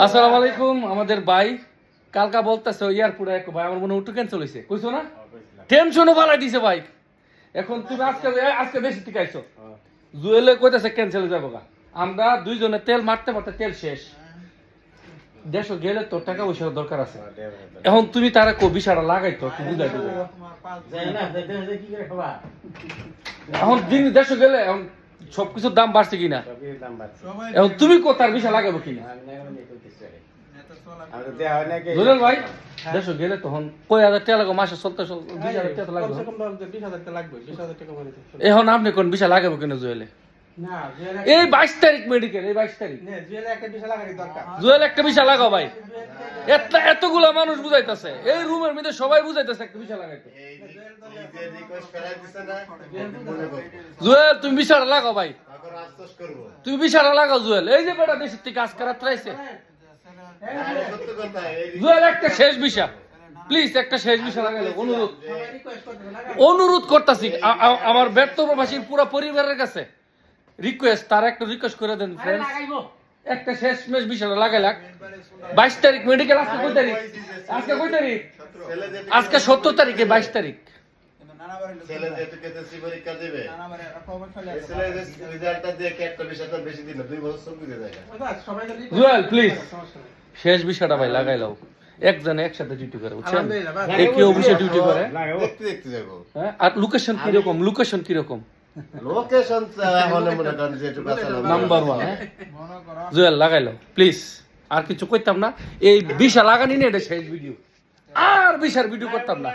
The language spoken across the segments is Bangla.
আসসালামু আলাইকুম। আমাদের ভাই কালকা বলতেছে এয়ারপোর্টে এক ভাই আমার মনে উঠু ক্যান্সেল হয়েছে, কইছো না? টেনশনও ফালাই দিছে ভাই। এখন তুমি আজকে দেশে থেকে আইছো, জুয়েলে কইতাছে ক্যান্সেল হয়ে যাবো গা। আমরা দুইজনে তেল মারতে মারতে তেল শেষ। দেশে গেলে তোর টাকা পয়সার দরকার আছে। এখন তুমি তারা কো বিষয়টা লাগাইতো একটু বুঝাই দিবে। এখন দিন দেশে গেলে এখন সবকিছুর দাম বাড়ছে কিনা, এখন তুমি কোথার বিষয় লাগাবো কিনা জুয়েল ভাই? দেশে গেলে তখন কয় হাজার টাকা লাগবে মাসে, চলতে 20,000 টাকা লাগবে। এখন আপনি কোন বিষয় লাগাবো কিনা জুয়েলে? এই 22 তারিখ মেডিকেল, এই 22 তারিখ জুয়েল একটা বিষয় লাগাও ভাই। এতগুলা মানুষ বুঝাইতেছে, এই রুমের মধ্যে সবাই বুঝাইতেছে একটা বিষয় লাগাইতে। জুয়েল তুমি বিষয়টা লাগাও ভাই, তুমি বিষয়টা লাগাও জুয়েল। এই যে বেটা দেশের থেকে কাজ করাতে রাইছে জুয়েল, একটা শেষ বিষয় প্লিজ, একটা শেষ বিষয় লাগাইলে অনুরোধ করতেছি আমার ব্যর্থ প্রবাসীর পুরো পরিবারের কাছে রিকোয়েস্ট, তারা একটা রিকোয়েস্ট করে দেন ফ্রেন্ডস, একটা শেষ মেশ বিষয় লাগাইলাক। 22 তারিখ মেডিকেল, আজকে কয় তারিখ? আজকে কয় তারিখ? আজকে 17 তারিখে 22 তারিখ। ছেলে যেহেতু কেসি পরীক্ষা দিবে, ছেলে যে রেজাল্টটা দেখে একটা বিষয়টা বেশি দিন 2 বছর চোখ দিতে যায়। জুয়েল প্লিজ শেষ বিষয়টা ভাই লাগাইলাও। একজনে একসাথে ডিউটি করে, বুঝছেন? একই অফিসে ডিউটি করে, দেখতে দেখতে যাবো। হ্যাঁ, আর লোকেশন কি রকম? লোকেশন কি রকম? লোকেশন হলে মনে করেন যে একটু কাছে নাম্বার 1। জুয়েল লাগাইলো প্লিজ, আর কিছু কইতাম না। এই বিষয় লাগানি না, এটা শেষ ভিডিও, আর বিষয়ের ভিডিও করতাম না।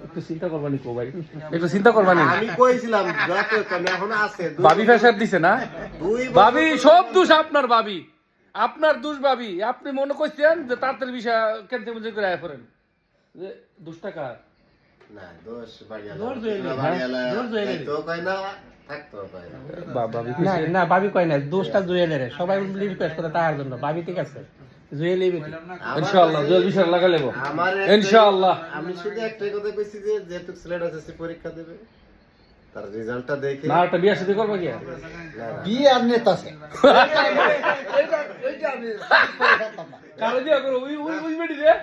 একটু চিন্তা করবানি কো ভাই, একটু চিন্তা করবানি। আমি কইছিলাম যাতে তুমি এখনো আছে। ভাবি ফেসার দিছে না, ভাবি সব দোষ আপনার, ভাবি আপনার দোষ। ভাবি আপনি মনে করছেন যে তাড়াতাড়ি বিষয় কেনতে বুঝে করে আয় করেন, যে দোষটা কার? না দোষ বাড়িয়ালা, দোষ জুয়েলের, দোষ জুয়েলের তো কই না, থাকতো কই না। না ভাবি কয় না, দোষটা জুয়েলের। সবাই রিকোয়েস্ট করে তার জন্য, ভাবি ঠিক আছে, জুয়েলই ইনশাআল্লাহ জুয়েল বিষয় লাগালেব ইনশাআল্লাহ। আমি শুধু একটাই কথা কইছি যে যেহেতু ছেলেটা এসএসসি পরীক্ষা দেবে, তার রেজাল্টটা দেখে না একটা বিয়ে শাদী করবে কি? বিয়ে আর নেতা আছে। কারো বিয়ে করবো ওই বেটি রে,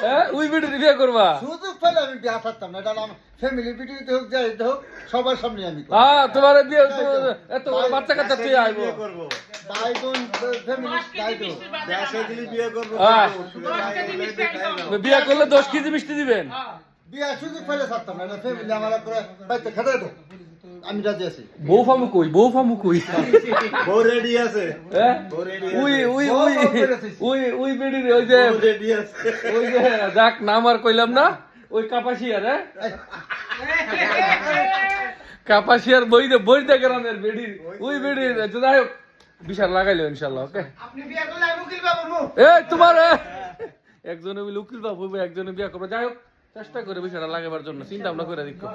হ্যাঁ ওই বেটি রে বিয়ে করবা? সুযোগ পেলে আমি বিয়ে থাকতাম না, এটা আমার ফ্যামিলি ভিডিওতে হোক, যাই হোক, সবার সামনে আমি করি। হ্যাঁ তোমার বিয়ে, এত বাচ্চা কাচ্চা তুই আইবো, বিয়ে করব, ভাই বোন ফ্যামিলি দায়িত্ব দেশে গেলে বিয়ে করব। হ্যাঁ। বিয়ে করলে 10 কেজি মিষ্টি দিবেন। বিয়ে সুযোগ পেলে থাকতাম না, এটা ফ্যামিলি আমার করে বাড়িতে খেতে তো আমি রাজি আছি। বউ ফামু কই, বউ ফামু কই? বউ রেডি আছে, হ্যাঁ বউ রেডি ওই আছে, ওই ওই ওই বেটি রে, ওই যে বউ রেডি আছে। ওই যে যাক নাম আর কইলাম না, ওই কাপাসিয়ার, হ্যাঁ কাপাসিয়ার বই দে গ্রামের বেডির, ওই বেডির। যাই হোক বিশাল লাগাইলো ইনশাআল্লাহ। ওকে এই তোমার একজনে উকিল বাবু, একজনে বিয়া করবে। যাই হোক চেষ্টা করে বিষয়টা লাগাবার জন্য চিন্তা ভাবনা করে দেখো।